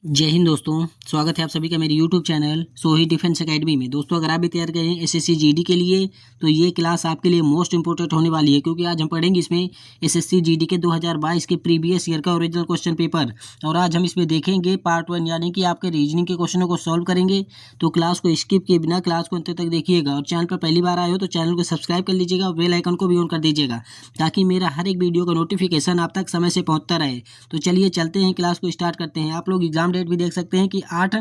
जय हिंद दोस्तों। स्वागत है आप सभी का मेरे YouTube चैनल सोही डिफेंस एकेडमी में। दोस्तों अगर आप भी तैयार कर रहे हैं एसएससी जीडी के लिए तो ये क्लास आपके लिए मोस्ट इंपॉर्टेंट होने वाली है, क्योंकि आज हम पढ़ेंगे इसमें एसएससी जीडी के 2022 के प्रीवियस ईयर का ओरिजिनल क्वेश्चन पेपर। और आज हम इसमें देखेंगे पार्ट 1, यानी कि आपके रीजनिंग के क्वेश्चनों को सॉल्व करेंगे। तो क्लास को स्किप किए बिना क्लास को अंत तक देखिएगा, और चैनल पर पहली बार आए हो तो चैनल को सब्सक्राइब कर लीजिएगा और बेल आइकन को भी ऑन कर दीजिएगा, ताकि मेरा हर एक वीडियो का नोटिफिकेशन आप तक समय से पहुँचता रहे। तो चलिए चलते हैं, क्लास को स्टार्ट करते हैं। आप लोग एग्जाम डेट भी देख सकते हैं कि 8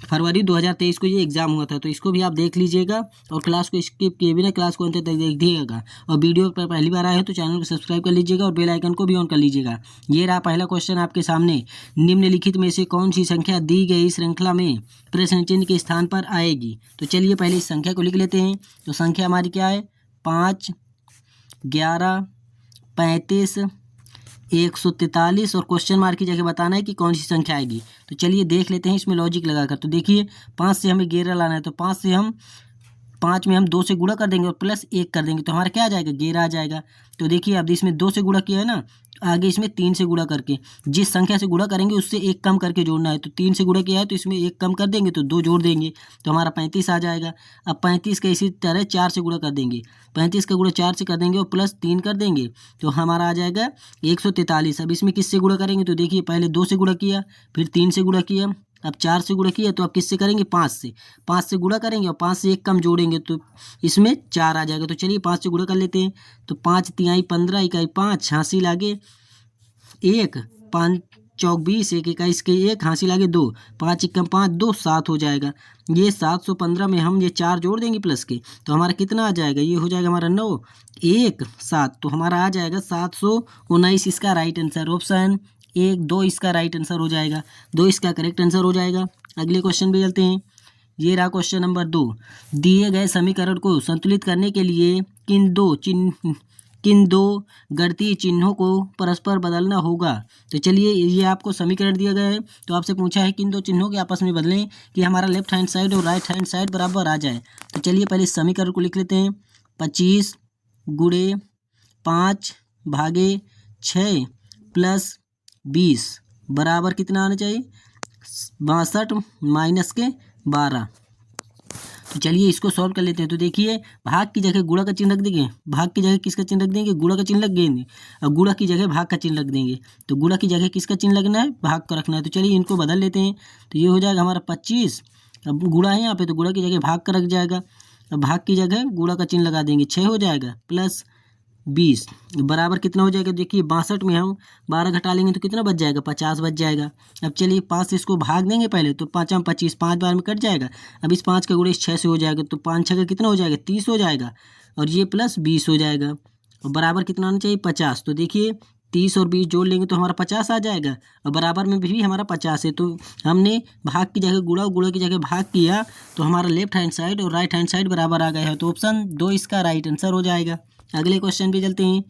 फरवरी 2023 को ये एग्जाम हुआ था, तो इसको भी आप देख लीजिएगा और क्लास को स्किप किए बिना क्लास को अंत तक देखिएगा। और वीडियो पर पहली बार आए हो तो चैनल को सब्सक्राइब कर लीजिएगा और बेल आइकन को भी ऑन कर लीजिएगा। ये रहा पहला क्वेश्चन आपके सामने। निम्नलिखित में से कौन सी संख्या दी गई श्रृंखला में प्रश्न चिन्ह के स्थान पर आएगी? तो चलिए पहले इस संख्या को लिख लेते हैं। तो संख्या हमारी क्या है? 5, 11, 35, 143 और क्वेश्चन मार्क की जगह बताना है कि कौन सी संख्या आएगी। तो चलिए देख लेते हैं इसमें लॉजिक लगाकर। तो देखिए 5 से हमें 11 लाना है, तो 5 में हम 2 से गुणा कर देंगे और प्लस 1 कर देंगे, तो हमारा क्या आ जाएगा? 11 आ जाएगा। तो देखिए अब इसमें 2 से गुणा किया है ना, आगे इसमें 3 से गुणा करके, जिस संख्या से गुणा करेंगे उससे 1 कम करके जोड़ना है। तो 3 से गुणा किया है तो इसमें 1 कम कर देंगे तो 2 जोड़ देंगे, तो हमारा 35 आ जाएगा। अब 35 का इसी तरह 4 से गुणा कर देंगे, 35 का गुणा 4 से कर देंगे और प्लस 3 कर देंगे, तो हमारा आ जाएगा 143। अब इसमें किससे गुणा करेंगे? तो देखिए पहले 2 से गुणा किया, फिर 3 से गुणा किया, अब 4 से गुणा किया, तो अब किससे करेंगे? 5 से गुणा करेंगे और 5 से 1 कम जोड़ेंगे तो इसमें 4 आ जाएगा। तो चलिए 5 से गुणा कर लेते हैं। तो 5 तिहाई 15, इकाई 5, हासिल आगे 1, 5 चौक 20, 1 21 के 1, हासिल आगे 2, 5 एकम 5, 2, 7 हो जाएगा। ये 715 में हम ये 4 जोड़ देंगे प्लस के, तो हमारा कितना आ जाएगा? ये हो जाएगा हमारा 9, 1, 7, तो हमारा आ जाएगा 719 इसका राइट आंसर। ऑप्शन 1, 2 इसका राइट आंसर हो जाएगा, 2 इसका करेक्ट आंसर हो जाएगा। अगले क्वेश्चन पे चलते हैं। ये रहा क्वेश्चन नंबर 2। दिए गए समीकरण को संतुलित करने के लिए किन दो गणितीय चिन्हों को परस्पर बदलना होगा? तो चलिए ये आपको समीकरण दिया गया है, तो आपसे पूछा है किन दो चिन्हों के आपस में बदलें कि हमारा लेफ्ट हैंड साइड और राइट हैंड साइड बराबर आ जाए। तो चलिए पहले इस समीकरण को लिख लेते हैं। 25 गुणे 5 भागे 6 प्लस 20 बराबर कितना आना चाहिए? 62 माइनस के 12। तो चलिए इसको सॉल्व कर लेते हैं। तो देखिए भाग की जगह गुणा का चिन्ह रख देंगे, भाग की जगह किसका चिन्ह रख देंगे? गुणा का चिन्ह रख देंगे, और गुणा की जगह भाग का चिन्ह रख देंगे। तो गुणा की जगह किसका चिन्ह लगना है? भाग का रखना है। तो चलिए इनको बदल लेते हैं। तो ये हो जाएगा हमारा 25, अब गुणा है यहाँ पे तो गुणा की जगह भाग का रख जाएगा, अब भाग की जगह गुणा का चिन्ह लगा देंगे, 6 हो जाएगा प्लस 20 बराबर कितना हो जाएगा? देखिए 62 में हम 12 घटा लेंगे तो कितना बच जाएगा? 50 बच जाएगा। अब चलिए 5 से इसको भाग देंगे पहले, तो 5 हम 25, 5 बार में कट जाएगा। अब इस 5 का गुणा इस 6 से हो जाएगा, तो 5 6 का कितना हो जाएगा? 30 हो जाएगा, और ये प्लस 20 हो जाएगा, और बराबर कितना आना चाहिए? 50। तो देखिए 30 और 20 जोड़ लेंगे तो हमारा 50 आ जाएगा, और बराबर में भी हमारा 50 है। तो हमने भाग की जगह गुणा और गुणा की जगह भाग किया, तो हमारा लेफ्ट हैंड साइड और राइट हैंड साइड बराबर आ गया है। तो ऑप्शन 2 इसका राइट आंसर हो जाएगा। अगले क्वेश्चन पे चलते हैं।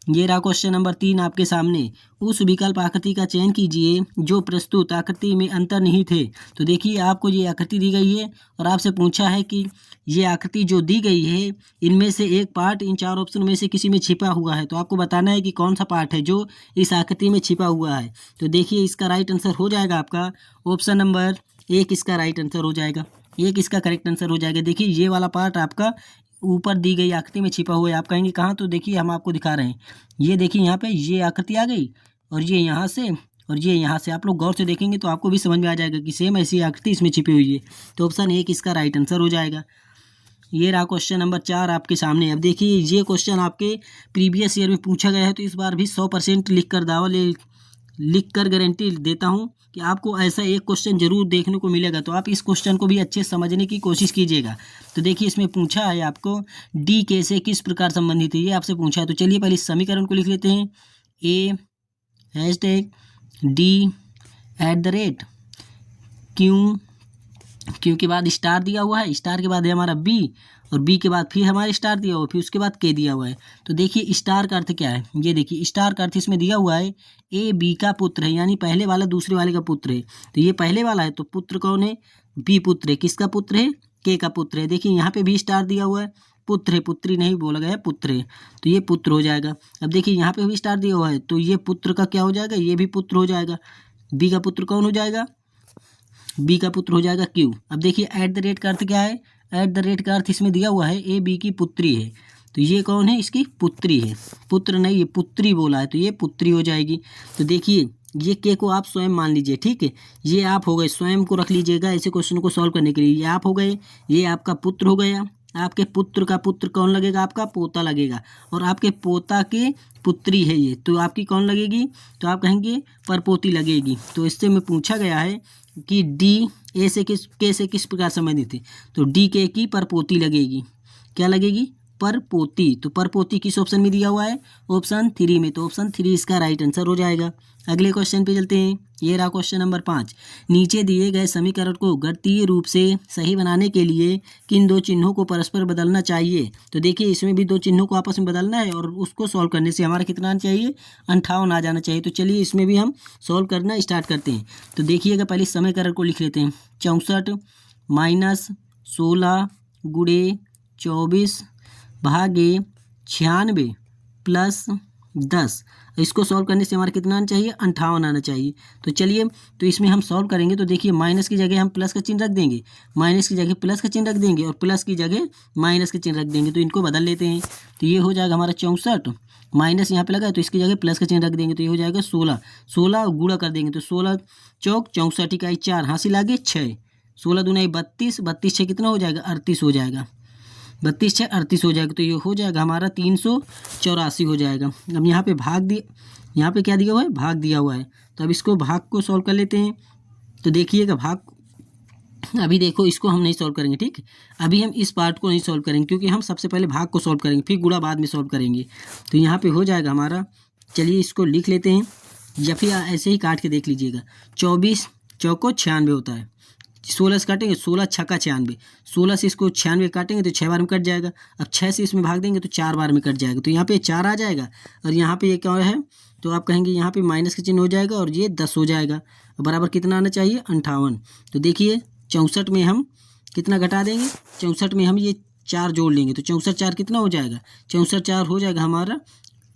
ये रहा क्वेश्चन नंबर 3 आपके सामने। उस विकल्प आकृति का चयन कीजिए जो प्रस्तुत आकृति में अंतर्निहित है। तो देखिए आपको ये आकृति दी गई है और आपसे पूछा है कि ये आकृति जो दी गई है इनमें से एक पार्ट इन 4 ऑप्शन में से किसी में छिपा हुआ है। तो आपको बताना है कि कौन सा पार्ट है जो इस आकृति में छिपा हुआ है। तो देखिए इसका राइट आंसर हो जाएगा आपका ऑप्शन नंबर 1 इसका राइट आंसर हो जाएगा, 1 इसका करेक्ट आंसर हो जाएगा। देखिए ये वाला पार्ट आपका ऊपर दी गई आकृति में छिपा हुआ है। आप कहेंगे कहाँ? तो देखिए हम आपको दिखा रहे हैं। ये देखिए यहाँ पे ये आकृति आ गई, और ये यहाँ से और ये यहाँ से। आप लोग गौर से देखेंगे तो आपको भी समझ में आ जाएगा कि सेम ऐसी आकृति इसमें छिपी हुई है। तो ऑप्शन 1 इसका राइट आंसर हो जाएगा। ये रहा क्वेश्चन नंबर 4 आपके सामने। अब देखिए ये क्वेश्चन आपके प्रीवियस ईयर में पूछा गया है, तो इस बार भी 100% लिख कर गारंटी देता हूँ कि आपको ऐसा एक क्वेश्चन जरूर देखने को मिलेगा। तो आप इस क्वेश्चन को भी अच्छे से समझने की कोशिश कीजिएगा। तो देखिए इसमें पूछा है आपको डी के से किस प्रकार संबंधित है, ये आपसे पूछा है। तो चलिए पहले इस समीकरण को लिख लेते हैं। A hashtag D at the rate Q के बाद स्टार दिया हुआ है, स्टार के बाद है हमारा बी, और बी के बाद फिर हमारे स्टार दिया हुआ है, फिर उसके बाद के दिया हुआ है। तो देखिए स्टार का अर्थ क्या है? ये देखिए स्टार का अर्थ इसमें दिया हुआ है ए बी का पुत्र है, यानी पहले वाला दूसरे वाले का पुत्र है। तो ये पहले वाला है तो पुत्र कौन है? बी पुत्र है। किसका पुत्र है? के का पुत्र है। देखिए यहाँ पे भी स्टार दिया हुआ है, पुत्र है, पुत्री नहीं बोला गया, पुत्र है, तो ये पुत्र हो जाएगा। अब देखिए यहाँ पे भी स्टार दिया हुआ है, तो ये पुत्र का क्या हो जाएगा? ये भी पुत्र हो जाएगा। बी का पुत्र कौन हो जाएगा? बी का पुत्र हो जाएगा क्यू। अब देखिए एट द रेट का अर्थ क्या है, एट द रेट का अर्थ इसमें दिया हुआ है ए बी की पुत्री है, तो ये कौन है, इसकी पुत्री है, पुत्र नहीं ये पुत्री बोला है, तो ये पुत्री हो जाएगी। तो देखिए ये के को आप स्वयं मान लीजिए, ठीक है, ये आप हो गए, स्वयं को रख लीजिएगा ऐसे क्वेश्चन को सॉल्व करने के लिए। ये आप हो गए, ये आपका पुत्र हो गया, आपके पुत्र का पुत्र कौन लगेगा, आपका पोता लगेगा, और आपके पोता के पुत्री है ये, तो आपकी कौन लगेगी, तो आप कहेंगे परपोती लगेगी। तो इससे में पूछा गया है कि डी ए से किस प्रकार संबंधित है, तो डी के की परपोती लगेगी, क्या लगेगी, परपोती। तो परपोती किस ऑप्शन में दिया हुआ है, ऑप्शन 3 में, तो ऑप्शन 3 इसका राइट आंसर हो जाएगा। अगले क्वेश्चन पे चलते हैं, ये रहा क्वेश्चन नंबर 5। नीचे दिए गए समीकरण को गणितीय रूप से सही बनाने के लिए किन दो चिन्हों को परस्पर बदलना चाहिए। तो देखिए इसमें भी दो चिन्हों को आपस में बदलना है, और उसको सॉल्व करने से हमारा कितना आना चाहिए, 58 आ जाना चाहिए। तो चलिए इसमें भी हम सॉल्व करना स्टार्ट करते हैं। तो देखिएगा पहले समीकरण को लिख लेते हैं, 64 माइनस 16 गुणे 24 भागे 96 प्लस 10, इसको सॉल्व करने से हमारा कितना आना चाहिए, 58 आना चाहिए। तो चलिए तो इसमें हम सॉल्व करेंगे, तो देखिए माइनस की जगह हम प्लस का चिन्ह रख देंगे, माइनस की जगह प्लस का चिन्ह रख देंगे, और प्लस की जगह माइनस का चिन्ह रख देंगे, तो इनको बदल लेते हैं। तो ये हो जाएगा हमारा 64, माइनस यहाँ पे लगा है तो इसकी जगह प्लस का चिन्ह रख देंगे, तो ये हो जाएगा 16, 16 गुणा कर देंगे, तो 16 चौक 64 इकाई 4 हासिल आगे 6, 16 दूना 32, 32 6 कितना हो जाएगा, 38 हो जाएगा, 32 6 38 हो जाएगा। तो ये हो जाएगा हमारा 384 हो जाएगा। अब यहाँ पे भाग दिया, यहाँ पे क्या दिया हुआ है, भाग दिया हुआ है, तो अब इसको भाग को सॉल्व कर लेते हैं। तो देखिएगा भाग, अभी देखो इसको हम नहीं सॉल्व करेंगे, ठीक है, अभी हम इस पार्ट को नहीं सॉल्व करेंगे, क्योंकि हम सबसे पहले भाग को सॉल्व करेंगे, फिर गुणा बाद में सॉल्व करेंगे। तो यहाँ पे हो जाएगा हमारा, चलिए इसको लिख लेते हैं, या फिर ऐसे ही काट के देख लीजिएगा, 24 चौको 96 होता है, 16 से काटेंगे, 16 छक्का 96, 16 से इसको 96 काटेंगे तो 6 बार में कट जाएगा। अब 6 से इसमें भाग देंगे तो 4 बार में कट जाएगा, तो यहाँ पे 4 आ जाएगा, और यहाँ पे ये क्या है, तो आप कहेंगे यहाँ पे माइनस का चिन्ह हो जाएगा, और ये 10 हो जाएगा, बराबर कितना आना चाहिए, 58। तो देखिए 64 में हम कितना घटा देंगे, 64 में हम ये 4 जोड़ लेंगे, तो 64 4 कितना हो जाएगा, 64 4 हो जाएगा हमारा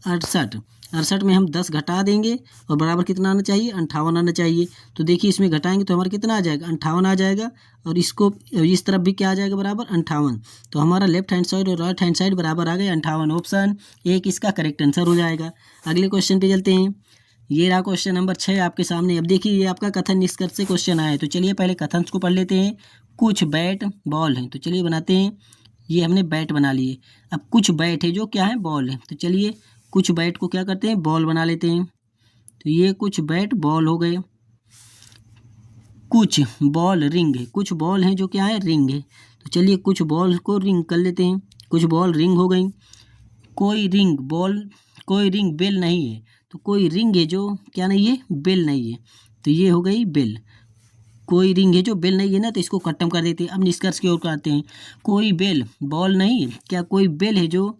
68, 68 में हम 10 घटा देंगे, और बराबर कितना आना चाहिए, 58 आना चाहिए। तो देखिए इसमें घटाएंगे तो हमारा कितना आ जाएगा, 58 आ जाएगा, और इसको इस तरफ भी क्या आ जाएगा, बराबर 58। तो हमारा लेफ्ट हैंड साइड और राइट हैंड साइड बराबर आ गए 58, ऑप्शन 1 इसका करेक्ट आंसर हो जाएगा। अगले क्वेश्चन पे चलते हैं, ये रहा क्वेश्चन नंबर 6 आपके सामने। अब देखिए ये आपका कथन निष्कर्ष से क्वेश्चन आया है, तो चलिए पहले कथन को पढ़ लेते हैं। कुछ बैट बॉल हैं, तो चलिए बनाते हैं, ये हमने बैट बना लिए। अब कुछ बैट है जो क्या है, बॉल है, तो चलिए कुछ बैट को क्या करते हैं, बॉल बना लेते हैं। तो ये कुछ बैट बॉल हो गए, कुछ बॉल रिंग है, कुछ बॉल हैं जो क्या है, रिंग है, तो चलिए कुछ बॉल को रिंग कर लेते हैं, कुछ बॉल रिंग हो गई। कोई रिंग बॉल, कोई रिंग बेल नहीं है, तो कोई रिंग है जो क्या नहीं है, बेल नहीं है, तो ये हो गई बेल। कोई रिंग है जो बेल नहीं है ना, तो इसको खत्म कर देते हैं। अब निष्कर्ष की ओर करते हैं, कोई बेल बॉल नहीं है, क्या कोई बेल है जो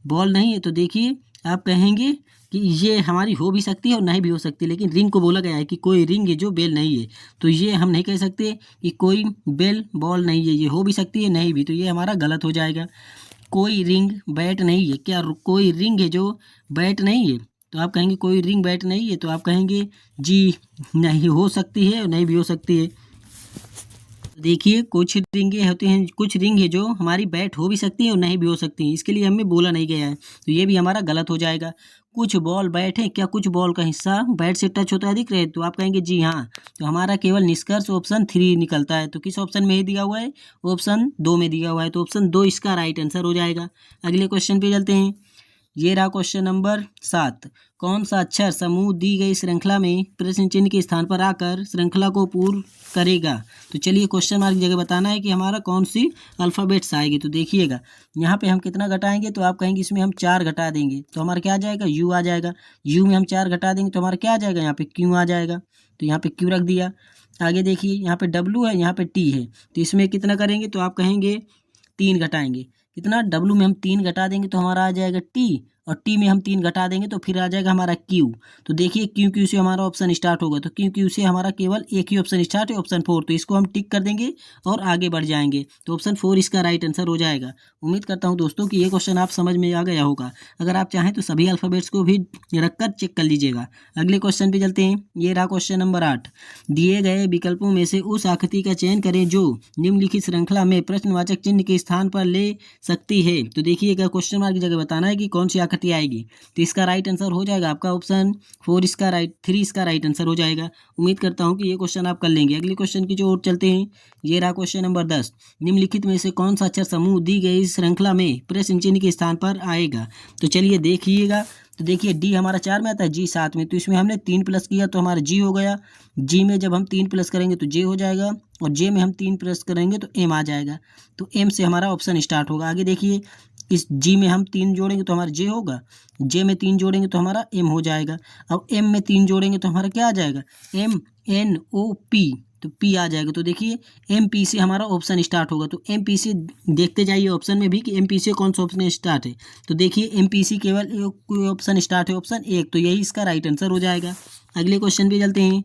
बॉल नहीं है, तो देखिए आप कहेंगे कि ये हमारी हो भी सकती है और नहीं भी हो सकती, लेकिन रिंग को बोला गया है कि कोई रिंग है जो बेल नहीं है, तो ये हम नहीं कह सकते कि कोई बेल बॉल नहीं है, ये हो भी सकती है नहीं भी, तो ये हमारा गलत हो जाएगा। कोई रिंग बैट नहीं है, क्या कोई रिंग है जो बैट नहीं है, तो आप कहेंगे कोई रिंग बैट नहीं है, तो आप कहेंगे जी नहीं हो सकती है और नहीं भी हो सकती है। देखिए कुछ रिंगे होते हैं, कुछ रिंग है जो हमारी बैट हो भी सकती है और नहीं भी हो सकती है, इसके लिए हमें बोला नहीं गया है, तो ये भी हमारा गलत हो जाएगा। कुछ बॉल बैट है, क्या कुछ बॉल का हिस्सा बैट से टच होता है दिख रहे, तो आप कहेंगे जी हाँ, तो हमारा केवल निष्कर्ष ऑप्शन 3 निकलता है। तो किस ऑप्शन में ही दिया हुआ है, ऑप्शन 2 में दिया हुआ है, तो ऑप्शन 2 इसका राइट आंसर हो जाएगा। अगले क्वेश्चन पे चलते हैं, ये रहा क्वेश्चन नंबर 7। कौन सा अक्षर समूह दी गई श्रृंखला में प्रश्न चिन्ह के स्थान पर आकर श्रृंखला को पूर्ण करेगा। तो चलिए क्वेश्चन मार्क की जगह बताना है कि हमारा कौन सी अल्फ़ाबेट्स आएगी। तो देखिएगा यहाँ पे हम कितना घटाएंगे, तो आप कहेंगे इसमें हम 4 घटा देंगे तो हमारा क्या आ जाएगा, यू आ जाएगा। यू में हम 4 घटा देंगे तो हमारा क्या आ जाएगा, यहाँ पे क्यू आ जाएगा, तो यहाँ पे क्यू रख दिया। आगे देखिए यहाँ पे डब्लू है, यहाँ पे टी है, तो इसमें कितना करेंगे, तो आप कहेंगे 3 घटाएंगे, कितना, डब्लू में हम 3 घटा देंगे तो हमारा आ जाएगा टी, और टी में हम 3 घटा देंगे तो फिर आ जाएगा हमारा क्यू। तो देखिए क्यू से हमारा ऑप्शन स्टार्ट होगा, तो क्यू से हमारा केवल एक ही ऑप्शन स्टार्ट है, ऑप्शन 4। तो इसको हम टिक कर देंगे और आगे बढ़ जाएंगे, तो ऑप्शन 4 इसका राइट आंसर हो जाएगा। उम्मीद करता हूँ दोस्तों कि ये क्वेश्चन आप समझ में आ गया होगा। अगर आप चाहें तो सभी अल्फ़ाबेट्स को भी रखकर चेक कर लीजिएगा। अगले क्वेश्चन पे चलते हैं। ये रहा क्वेश्चन नंबर 8। दिए गए विकल्पों में से उस आकृति का चयन करें जो निम्नलिखित श्रृंखला में प्रश्नवाचक चिन्ह के स्थान पर ले सकती है। तो देखिए क्या क्वेश्चन मार्क की जगह बताना है कि कौन सी आकृति आएगी। तो इसका राइट आंसर हो जाएगा आपका ऑप्शन 4 3 इसका राइट आंसर हो जाएगा। उम्मीद करता हूँ कि ये क्वेश्चन आप कर लेंगे। अगले क्वेश्चन की जो ओर चलते हैं। ये रहा क्वेश्चन नंबर 10। निम्नलिखित में से कौन सा अक्षर समूह दी गई श्रृंखला में प्रश्न चिन्ह के स्थान पर आएगा। तो चलिए देखिएगा। तो देखिए डी हमारा 4 में आता है, जी 7 में, तो इसमें हमने 3 प्लस किया तो हमारा जी हो गया। जी में जब हम 3 प्लस करेंगे तो जे हो जाएगा, और जे में हम 3 प्लस करेंगे तो एम आ जाएगा। तो एम से हमारा ऑप्शन स्टार्ट होगा। आगे देखिए, इस जी में हम 3 जोड़ेंगे तो हमारा जे होगा, जे में 3 जोड़ेंगे तो हमारा एम हो जाएगा। अब एम में 3 जोड़ेंगे तो हमारा क्या आ जाएगा, एम एन ओ पी, तो पी आ जाएगा। तो देखिए एम पी से हमारा ऑप्शन स्टार्ट होगा। तो एम पी से देखते जाइए ऑप्शन में भी कि एम पी से कौन सा ऑप्शन स्टार्ट है। तो देखिए एम पी से केवल कोई ऑप्शन स्टार्ट है, ऑप्शन 1, तो यही इसका राइट आंसर हो जाएगा। अगले क्वेश्चन पे चलते हैं।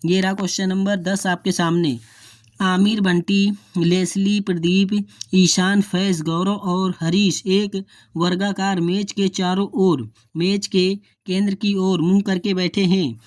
ये रहा क्वेश्चन नंबर 10 आपके सामने। आमिर, बंटी, लेस्ली, प्रदीप, ईशान, फैज, गौरव और हरीश एक वर्गाकार मेज के चारों ओर मेज के केंद्र की ओर मुंह करके बैठे हैं।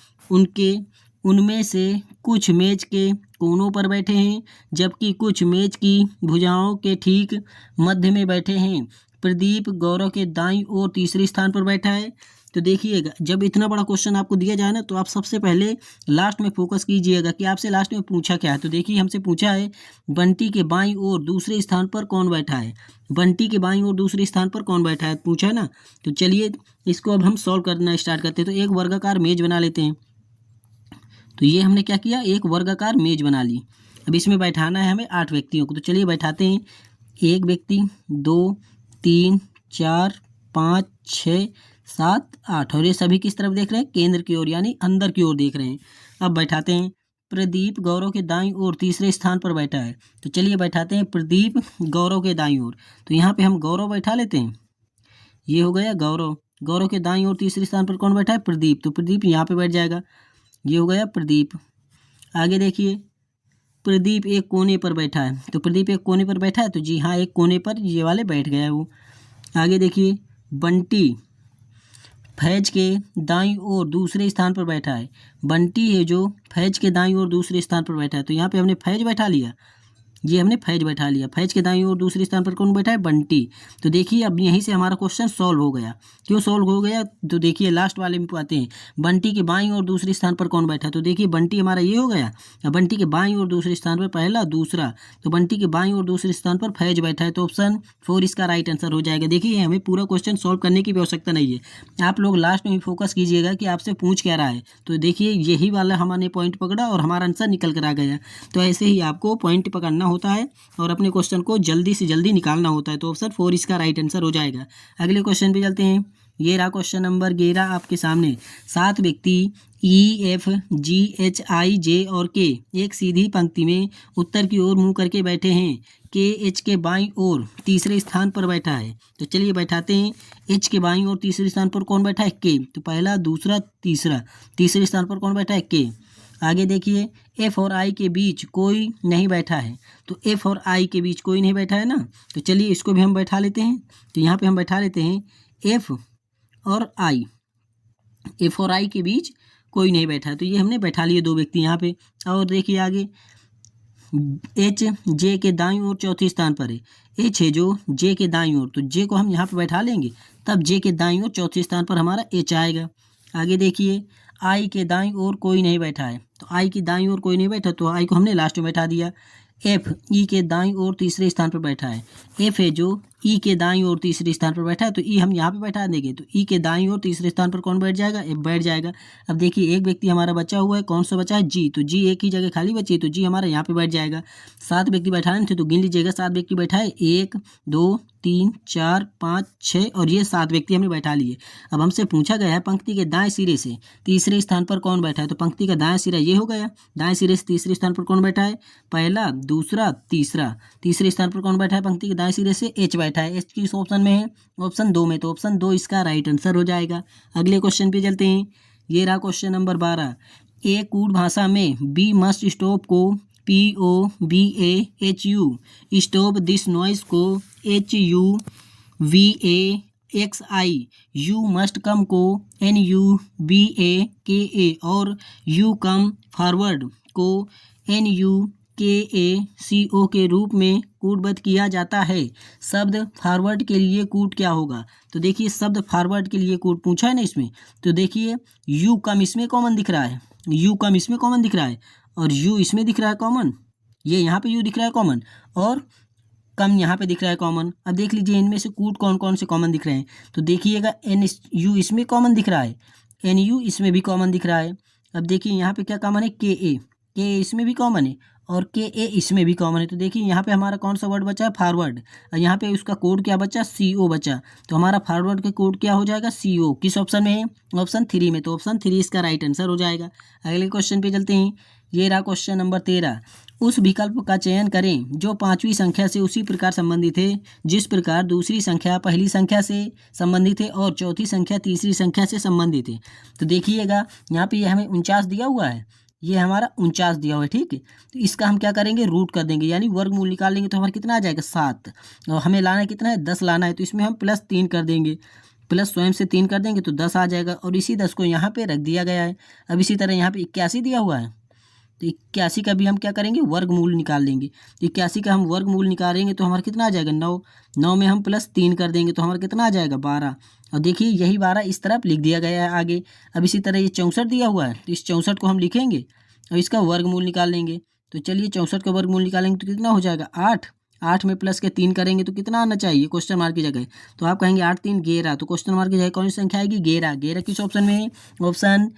उनमें से कुछ मेज के कोनों पर बैठे हैं, जबकि कुछ मेज की भुजाओं के ठीक मध्य में बैठे हैं। प्रदीप गौरव के दाईं ओर तीसरे स्थान पर बैठा है। तो देखिएगा, जब इतना बड़ा क्वेश्चन आपको दिया जाए ना, तो आप सबसे पहले लास्ट में फोकस कीजिएगा कि आपसे लास्ट में पूछा क्या है। तो देखिए हमसे पूछा है बंटी के बाईं ओर दूसरे स्थान पर कौन बैठा है। बंटी के बाईं ओर दूसरे स्थान पर कौन बैठा है पूछा है ना। तो चलिए इसको अब हम सॉल्व करना स्टार्ट करते हैं। तो एक वर्गाकार मेज बना लेते हैं। तो ये हमने क्या किया, एक वर्गाकार मेज बना ली। अब इसमें बैठाना है हमें 8 व्यक्तियों को। तो चलिए बैठाते हैं। 1 व्यक्ति, 2, 3, 4, 5, 6, 7, 8, और ये सभी किस तरफ देख रहे हैं, केंद्र की ओर, यानी अंदर की ओर देख रहे हैं। अब बैठाते हैं। प्रदीप गौरव के दाईं ओर तीसरे स्थान पर बैठा है। तो चलिए बैठाते हैं प्रदीप गौरव के दाईं ओर। तो यहाँ पे हम गौरव बैठा लेते हैं। ये हो गया गौरव। गौरव के दाईं ओर तीसरे स्थान पर कौन बैठा है, प्रदीप, तो प्रदीप यहाँ पे बैठ जाएगा। ये हो गया प्रदीप। आगे देखिए, प्रदीप एक कोने पर बैठा है। तो प्रदीप एक कोने पर बैठा है, तो जी हाँ एक कोने पर ये वाले बैठ गया है वो। आगे देखिए, बंटी फैज के दाईं ओर दूसरे स्थान पर बैठा है। बंटी है जो फैज के दाईं ओर दूसरे स्थान पर बैठा है। तो यहाँ पे हमने फैज बैठा लिया, ये हमने फैज बैठा लिया। फैज के दाईं ओर दूसरे स्थान पर कौन बैठा है, बंटी। तो देखिए अब यहीं से हमारा क्वेश्चन सॉल्व हो गया। क्यों सॉल्व हो गया, तो देखिए लास्ट वाले में आते हैं। बंटी के बाईं ओर दूसरे स्थान पर कौन बैठा है। तो देखिए बंटी हमारा ये हो गया। अब बंटी के बाईं ओर दूसरे स्थान पर पहला, दूसरा, तो बंटी के बाईं ओर दूसरे स्थान पर फैज बैठा है। तो ऑप्शन 4 इसका राइट आंसर हो जाएगा। देखिए हमें पूरा क्वेश्चन सॉल्व करने की भी आवश्यकता नहीं है, आप लोग लास्ट में भी फोकस कीजिएगा कि आपसे पूछ क्या रहा है। तो देखिए यही वाला हमने पॉइंट पकड़ा और हमारा आंसर निकल कर आ गया। तो ऐसे ही आपको पॉइंट पकड़ना होता है और अपने क्वेश्चन को जल्दी से जल्दी निकालना होता है। तो ऑप्शन 4 इसका राइट आंसर हो जाएगा। अगले क्वेश्चन पे चलते हैं। ये रहा क्वेश्चन नंबर 11 आपके सामने। 7 व्यक्ति EFGHIJ और K एक सीधी पंक्ति में उत्तर की ओर मुंह करके बैठे हैं। के एच के बाईं ओर तीसरे स्थान पर बैठा है। तो चलिए बैठाते हैं। एच के बाईं ओर तीसरे स्थान पर कौन बैठा है, के। तो पहला, दूसरा, तीसरा, तीसरे स्थान पर कौन बैठा है, के। आगे देखिए, एफ और आई के बीच कोई नहीं बैठा है। तो एफ और आई के बीच कोई नहीं बैठा है ना। तो चलिए इसको भी हम बैठा लेते हैं। तो यहाँ पे हम बैठा लेते हैं एफ और आई। एफ और आई के बीच कोई नहीं बैठा है, तो ये हमने बैठा लिए 2 व्यक्ति यहाँ पे। और देखिए आगे, एच जे के दाईं ओर चौथे स्थान पर है। एच है जो जे के दाईं ओर, तो जे को हम यहाँ पे बैठा लेंगे, तब जे के दाईं ओर चौथे स्थान पर हमारा एच आएगा। आगे देखिए, आई के दाईं ओर कोई नहीं बैठा है। तो आई की दाईं ओर कोई नहीं बैठा, तो आई को हमने लास्ट में बैठा दिया। एफ ई के दाईं ओर तीसरे स्थान पर बैठा है। एफ है जो ई के दाईं ओर तीसरे स्थान पर बैठा है, तो ई हम यहाँ पे बैठा देंगे। तो ई के दाईं ओर तीसरे स्थान पर कौन बैठ जाएगा, एफ बैठ जाएगा। अब देखिए एक व्यक्ति हमारा बचा हुआ है, कौन सा बचा है, जी। तो जी एक ही जगह खाली बची है, तो जी हमारा यहाँ पे बैठ जाएगा। 7 व्यक्ति बैठाने थे, तो गिन लीजिएगा 7 व्यक्ति बैठा है, 1 2 3 4 5 6, और ये 7 व्यक्ति हमने बैठा लिए। अब हमसे पूछा गया है पंक्ति के दाएं सिरे से तीसरे स्थान पर कौन बैठा है। तो पंक्ति का दाएं सिरा ये हो गया। दाएं सिरे से तीसरे स्थान पर कौन बैठा है, पहला, दूसरा, तीसरा। तीसरे स्थान पर कौन बैठा है पंक्ति के दाएं सिरे से, एच बैठा बैठा है, एच किस ऑप्शन में है, ऑप्शन 2 में, तो ऑप्शन 2 इसका राइट आंसर हो जाएगा। अगले क्वेश्चन पे चलते हैं। ये रहा क्वेश्चन नंबर 12। ए कूट भाषा में बी मस्ट स्टॉप को POBAHU, स्टॉप दिस नॉइस को HUVAXI, यू मस्ट कम को NUBAKA और यू कम फॉरवर्ड को NUKACO के रूप में कूटबद्ध किया जाता है। शब्द फॉरवर्ड के लिए कूट क्या होगा? तो देखिए शब्द फॉरवर्ड के लिए कूट पूछा है ना इसमें, तो देखिए यू कम इसमें कॉमन दिख रहा है, यू कम इसमें कॉमन दिख रहा है और यू इसमें दिख रहा है कॉमन, ये यहाँ पे यू दिख रहा है कॉमन और कम यहाँ पे दिख रहा है कॉमन। अब देख लीजिए इनमें से कूट कौन कौन से कॉमन दिख रहे हैं, तो देखिएगा NU इसमें कॉमन दिख रहा है, NU इसमें भी कॉमन दिख रहा है। अब देखिए यहाँ पे क्या कॉमन है, KA इसमें भी कॉमन है और KA इसमें भी कॉमन है। तो देखिए यहाँ पे हमारा कौन सा वर्ड बचा है, फॉरवर्ड, और यहाँ पे उसका कोड क्या बचा, CO बचा, तो हमारा फॉरवर्ड का कोड क्या हो जाएगा, CO। किस ऑप्शन में है, ऑप्शन 3 में, तो ऑप्शन 3 इसका राइट आंसर हो जाएगा। अगले क्वेश्चन पे चलते हैं। ये रहा क्वेश्चन नंबर 13। उस विकल्प का चयन करें जो पांचवी संख्या से उसी प्रकार संबंधित है जिस प्रकार दूसरी संख्या पहली संख्या से संबंधित है और चौथी संख्या तीसरी संख्या से संबंधित है। तो देखिएगा यहाँ पे ये हमें 49 दिया हुआ है, ये हमारा 49 दिया हुआ है, ठीक है। तो इसका हम क्या करेंगे, रूट कर देंगे, यानी वर्गमूल निकाल लेंगे, तो हमारा कितना आ जाएगा 7, और हमें लाना है कितना है, 10 लाना है, तो इसमें हम +3 कर देंगे, प्लस स्वयं से 3 कर देंगे तो 10 आ जाएगा, और इसी 10 को यहाँ पे रख दिया गया है। अब इसी तरह यहाँ पे 81 दिया हुआ है, तो 81 का भी हम क्या करेंगे, वर्गमूल निकाल लेंगे। तो 81 का हम वर्गमूल निकालेंगे तो हमारा कितना आ जाएगा, 9, 9 में हम +3 कर देंगे तो हमारा कितना आ जाएगा, 12। और देखिए यही 12 इस तरफ लिख दिया गया है आगे। अब इसी तरह ये 64 दिया हुआ है, तो इस 64 को हम लिखेंगे और इसका वर्गमूल निकाल लेंगे। तो चलिए 64 का वर्गमूल निकालेंगे तो कितना हो जाएगा, 8, 8 में प्लस के 3 करेंगे तो कितना आना चाहिए, क्वेश्चन मार्क की जगह, तो आप कहेंगे 8 3 11, तो क्वेश्चन मार्क की जगह कौन सी संख्या आएगी, 11। 11 किस ऑप्शन में है, ऑप्शन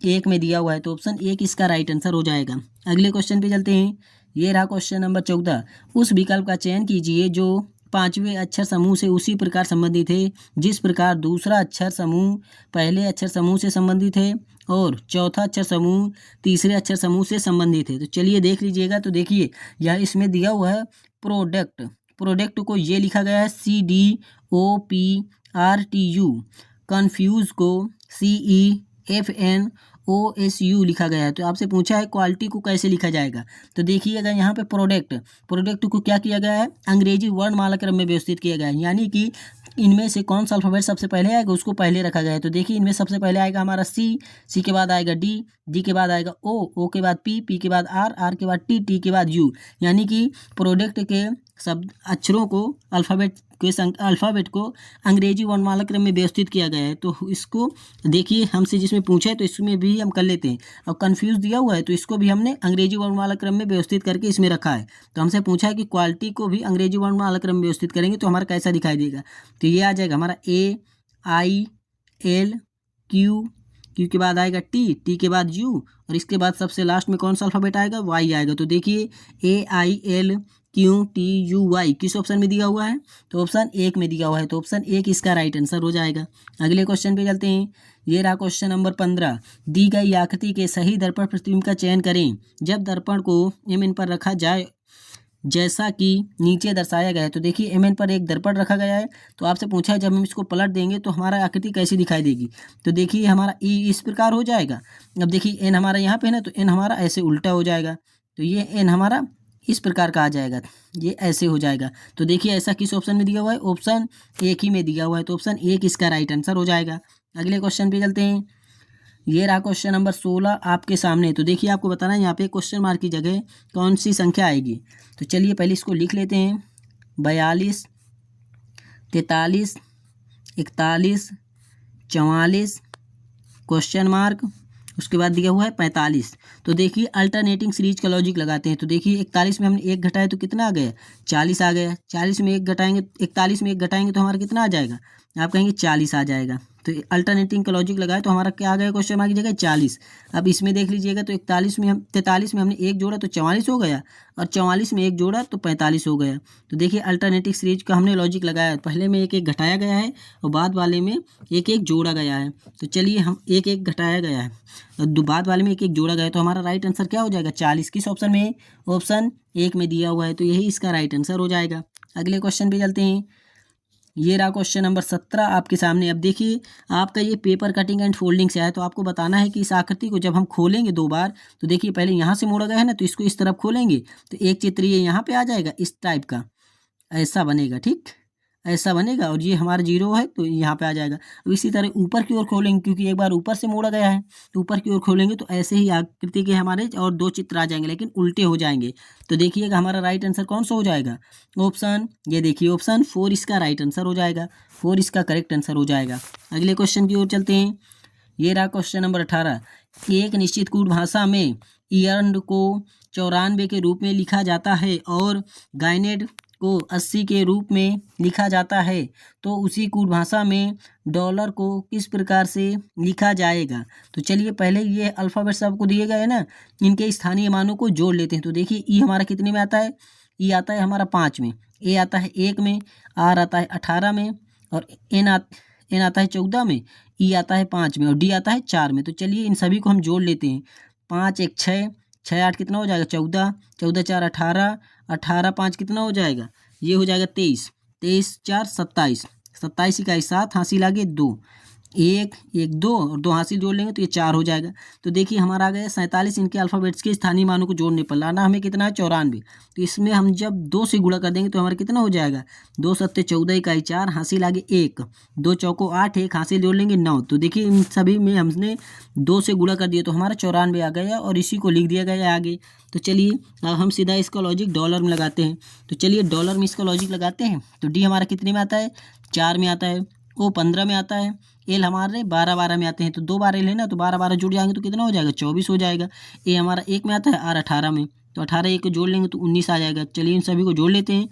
1 में दिया हुआ है, तो ऑप्शन 1 इसका राइट आंसर हो जाएगा। अगले क्वेश्चन पे चलते हैं। ये रहा क्वेश्चन नंबर 14। उस विकल्प का चयन कीजिए जो पांचवें अक्षर समूह से उसी प्रकार संबंधित है जिस प्रकार दूसरा अक्षर समूह पहले अक्षर समूह से संबंधित है और चौथा अक्षर समूह तीसरे अक्षर समूह से संबंधित है। तो चलिए देख लीजिएगा, तो देखिए यह इसमें दिया हुआ है प्रोडक्ट, प्रोडक्ट को ये लिखा गया है CDOPRTU, कन्फ्यूज को CEFNOSU लिखा गया है। तो आपसे पूछा है क्वालिटी को कैसे लिखा जाएगा, तो देखिएगा यहाँ पे प्रोडक्ट को क्या किया गया है, अंग्रेजी वर्णमाला क्रम में व्यवस्थित किया गया है, यानी कि इनमें से कौन सा अल्फाबेट सबसे पहले आएगा उसको पहले रखा गया है। तो देखिए इनमें सबसे पहले आएगा हमारा C के बाद आएगा D के बाद आएगा O के बाद P के बाद R के बाद T के बाद U, यानी कि प्रोडक्ट के शब्द अक्षरों को अल्फ़ाबेट को अंग्रेजी वर्णमाला क्रम में व्यवस्थित किया गया है। तो इसको देखिए हमसे जिसमें पूछा है तो इसमें भी हम कर लेते हैं। और कन्फ्यूज दिया हुआ है तो इसको भी हमने अंग्रेजी वर्णमाला क्रम में व्यवस्थित करके इसमें रखा है। तो हमसे पूछा है कि क्वालिटी को भी अंग्रेजी वर्णमाला क्रम में व्यवस्थित करेंगे तो हमारा कैसा दिखाई देगा, तो ये आ जाएगा हमारा AILQ के बाद आएगा T के बाद U और इसके बाद सबसे लास्ट में कौन सा अल्फ़ाबेट आएगा, Y आएगा। तो देखिए AILQTUY किस ऑप्शन में दिया हुआ है, तो ऑप्शन 1 में दिया हुआ है, तो ऑप्शन 1 इसका राइट आंसर हो जाएगा। अगले क्वेश्चन पे चलते हैं। ये रहा क्वेश्चन नंबर 15। दी गई आकृति के सही दर्पण प्रतिबिंब का चयन करें जब दर्पण को MN पर रखा जाए जैसा कि नीचे दर्शाया गया है। तो देखिए MN पर एक दर्पण रखा गया है, तो आपसे पूछा है जब हम इसको पलट देंगे तो हमारा आकृति कैसी दिखाई देगी, तो देखिए हमारा E इस प्रकार हो जाएगा। अब देखिए N हमारा यहाँ पे है ना, तो N हमारा ऐसे उल्टा हो जाएगा, तो ये N हमारा इस प्रकार का आ जाएगा, ये ऐसे हो जाएगा। तो देखिए ऐसा किस ऑप्शन में दिया हुआ है, ऑप्शन 1 ही में दिया हुआ है, तो ऑप्शन 1 इसका राइट आंसर हो जाएगा। अगले क्वेश्चन पे चलते हैं। ये रहा क्वेश्चन नंबर 16 आपके सामने। तो देखिए आपको बताना है यहाँ पे क्वेश्चन मार्क की जगह कौन सी संख्या आएगी। तो चलिए पहले इसको लिख लेते हैं, 42, 43, 41, 44 क्वेश्चन मार्क, उसके बाद दिया हुआ है 45। तो देखिए अल्टरनेटिंग सीरीज का लॉजिक लगाते हैं। तो देखिए 41 में हमने 1 घटाया तो कितना आ गया, 40 आ गया। 40 में 1 घटाएंगे, 41 में 1 घटाएंगे तो हमारा कितना आ जाएगा, आप कहेंगे 40 आ जाएगा। तो अल्टरनेटिंग का लॉजिक लगाए तो हमारा क्या आ गया क्वेश्चन मार्क की जगह 40। अब इसमें देख लीजिएगा, तो 43 में हमने 1 जोड़ा तो 44 हो गया, और 44 में 1 जोड़ा तो 45 हो गया। तो देखिए अल्टरनेटिव सीरीज का हमने लॉजिक लगाया, पहले में 1 1 घटाया गया है और बाद वाले में 1 1 जोड़ा गया है। तो चलिए हम 1 1 घटाया गया है और बाद वाले में 1 1 जोड़ा गया है, तो हमारा राइट आंसर क्या हो जाएगा, 40। किस ऑप्शन में, ऑप्शन 1 में दिया हुआ है, तो यही इसका राइट आंसर हो जाएगा। अगले क्वेश्चन पे चलते हैं। ये रहा क्वेश्चन नंबर 17 आपके सामने। अब देखिए आपका ये पेपर कटिंग एंड फोल्डिंग से है, तो आपको बताना है कि इस आकृति को जब हम खोलेंगे 2 बार, तो देखिए पहले यहाँ से मोड़ा गया है ना, तो इसको इस तरफ खोलेंगे तो एक चित्र ये यहाँ पे आ जाएगा इस टाइप का, ऐसा बनेगा, ठीक, ऐसा बनेगा। और ये हमारा 0 है तो यहाँ पे आ जाएगा। अब इसी तरह ऊपर की ओर खोलेंगे, क्योंकि एक बार ऊपर से मोड़ा गया है तो ऊपर की ओर खोलेंगे तो ऐसे ही आकृति के हमारे और 2 चित्र आ जाएंगे, लेकिन उल्टे हो जाएंगे। तो देखिएगा हमारा राइट आंसर कौन सा हो जाएगा, ऑप्शन, ये देखिए ऑप्शन 4 इसका राइट आंसर हो जाएगा, 4 इसका करेक्ट आंसर हो जाएगा। अगले क्वेश्चन की ओर चलते हैं। ये रहा क्वेश्चन नंबर 18। एक निश्चित कूट भाषा में ईयर्ड को 94 के रूप में लिखा जाता है और गाइनेड को 80 के रूप में लिखा जाता है, तो उसी कूट भाषा में डॉलर को किस प्रकार से लिखा जाएगा। तो चलिए पहले ये अल्फ़ाबेट सबको दिए गए हैं ना, इनके स्थानीय मानों को जोड़ लेते हैं। तो देखिए ई हमारा कितने में आता है, ई आता है हमारा 5 में, ए आता है 1 में, आर आता है 18 में, और एन आता है 14 में, ई आता है 5 में, और डी आता है 4 में। तो चलिए इन सभी को हम जोड़ लेते हैं। 5 1 6, 6 8 कितना हो जाएगा 14, 14 4 18, 18 5 कितना हो जाएगा, ये हो जाएगा 23, 23 4 27, 27 इकाई 7, हासिल आगे 2, 1 1 2 और 2 हासिल जोड़ लेंगे तो ये 4 हो जाएगा। तो देखिए हमारा आ गया 47। इनके अल्फ़ाबेट्स के स्थानीय मानों को जोड़ने पर लाना हमें कितना है 94। तो इसमें हम जब 2 से गुणा कर देंगे तो हमारा कितना हो जाएगा, 2 सत्ते 14 इकाई 4, हासिल आगे 1, 2 चौको 8, 1 हासिल जोड़ लेंगे 9। तो देखिए इन सभी में हमने 2 से गुणा कर दिया तो हमारा 94 आ गया और इसी को लिख दिया गया आगे। तो चलिए अब हम सीधा इसका लॉजिक डॉलर में लगाते हैं। तो चलिए डॉलर में इसका लॉजिक लगाते हैं। तो डी हमारा कितने में आता है, 4 में आता है, ओ 15 में आता है, एल हमारे 12 में आते हैं। तो 2 बार एल है ना, तो 12 जुड़ जाएंगे तो कितना हो जाएगा 24 हो जाएगा। ए हमारा 1 में आता है, आर 18 में, तो 18 1 को जोड़ लेंगे तो 19 आ जाएगा। चलिए इन सभी को जोड़ लेते हैं।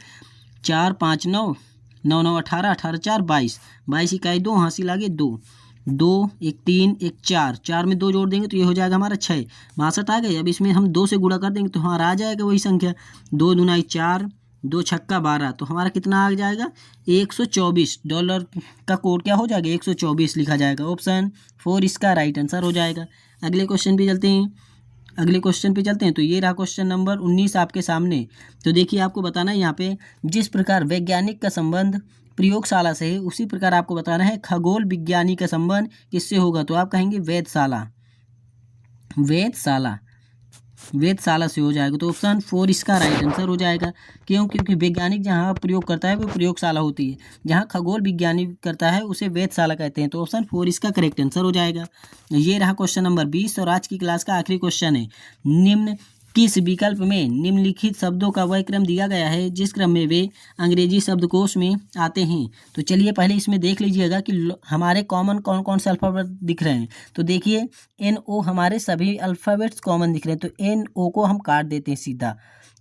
4 5 9, 9 9 18, 18 4 22, 22 इकाई 2, हासिल आगे 2, 2 1 3 1 4, 4 में 2 जोड़ देंगे तो ये हो जाएगा हमारा 6, 62 आ गए। अब इसमें हम 2 से गुणा कर देंगे तो हमारा आ जाएगा वही संख्या, 2 दूना 4, 2 छक्का 12, तो हमारा कितना आ जाएगा 124। डॉलर का कोड क्या हो जाएगा 124 लिखा जाएगा। ऑप्शन 4 इसका राइट आंसर हो जाएगा। अगले क्वेश्चन पे चलते हैं। तो ये रहा क्वेश्चन नंबर 19 आपके सामने। तो देखिए आपको बताना है यहाँ पे, जिस प्रकार वैज्ञानिक का संबंध प्रयोगशाला से है उसी प्रकार आपको बताना है खगोल विज्ञानी का संबंध किससे होगा। तो आप कहेंगे वेधशाला से हो जाएगा। तो ऑप्शन 4 इसका राइट आंसर हो जाएगा। क्यों, क्योंकि वैज्ञानिक जहाँ प्रयोग करता है वो प्रयोगशाला होती है, जहाँ खगोल विज्ञानी करता है उसे वेधशाला कहते हैं। तो ऑप्शन 4 इसका करेक्ट आंसर हो जाएगा। ये रहा क्वेश्चन नंबर 20 और आज की क्लास का आखिरी क्वेश्चन है। निम्न किस विकल्प में निम्नलिखित शब्दों का वह क्रम दिया गया है जिस क्रम में वे अंग्रेजी शब्दकोश में आते हैं। तो चलिए पहले इसमें देख लीजिएगा कि हमारे कॉमन कौन कौन से अल्फ़ाबेट दिख रहे हैं। तो देखिए NO हमारे सभी अल्फ़ाबेट्स कॉमन दिख रहे हैं, तो NO को हम काट देते हैं सीधा,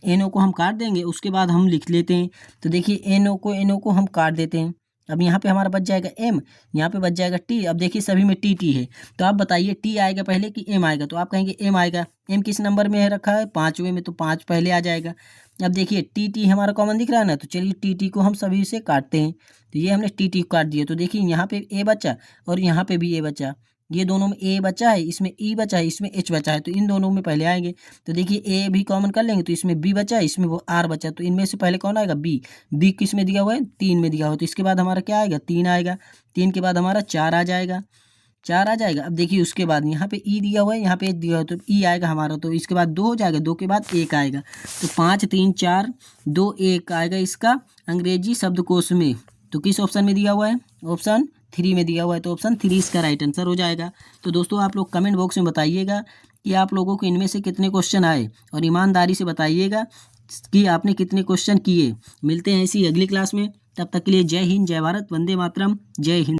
NO को हम काट देंगे, उसके बाद हम लिख लेते हैं। तो देखिए NO को हम काट देते हैं। अब यहाँ पे हमारा बच जाएगा M, यहाँ पे बच जाएगा T। अब देखिए सभी में T है, तो आप बताइए T आएगा पहले कि M आएगा। तो आप कहेंगे M आएगा। M किस नंबर में है रखा है, 5वें में, तो 5 पहले आ जाएगा। अब देखिए T हमारा कॉमन दिख रहा है ना, तो चलिए T को हम सभी से काटते हैं। तो ये हमने T काट दिया। तो देखिए यहाँ पे A बचा और यहाँ पे भी A बचा, ये दोनों में A बचा है, इसमें E बचा है, इसमें H बचा है, तो इन दोनों में पहले आएंगे। तो देखिए A भी कॉमन कर लेंगे, तो इसमें B बचा है, इसमें वो R बचा, तो इनमें से पहले कौन आएगा B किस में दिया हुआ है 3 में दिया हुआ है। तो इसके बाद हमारा क्या आएगा 3 आएगा, 3 के बाद हमारा 4 आ जाएगा, 4 आ जाएगा। अब देखिए उसके बाद यहाँ पे E दिया हुआ है, यहाँ पे H दिया हुआ है, तो E आएगा हमारा। तो इसके बाद 2 हो जाएगा, 2 के बाद 1 आएगा। तो 5 3 4 2 1 आएगा इसका अंग्रेजी शब्दकोश में। तो किस ऑप्शन में दिया हुआ है, ऑप्शन 3 में दिया हुआ है। तो ऑप्शन 3 इसका राइट आंसर हो जाएगा। तो दोस्तों आप लोग कमेंट बॉक्स में बताइएगा कि आप लोगों को इनमें से कितने क्वेश्चन आए, और ईमानदारी से बताइएगा कि आपने कितने क्वेश्चन किए। मिलते हैं इसी अगली क्लास में, तब तक के लिए जय हिंद, जय भारत, वंदे मातरम, जय हिंद।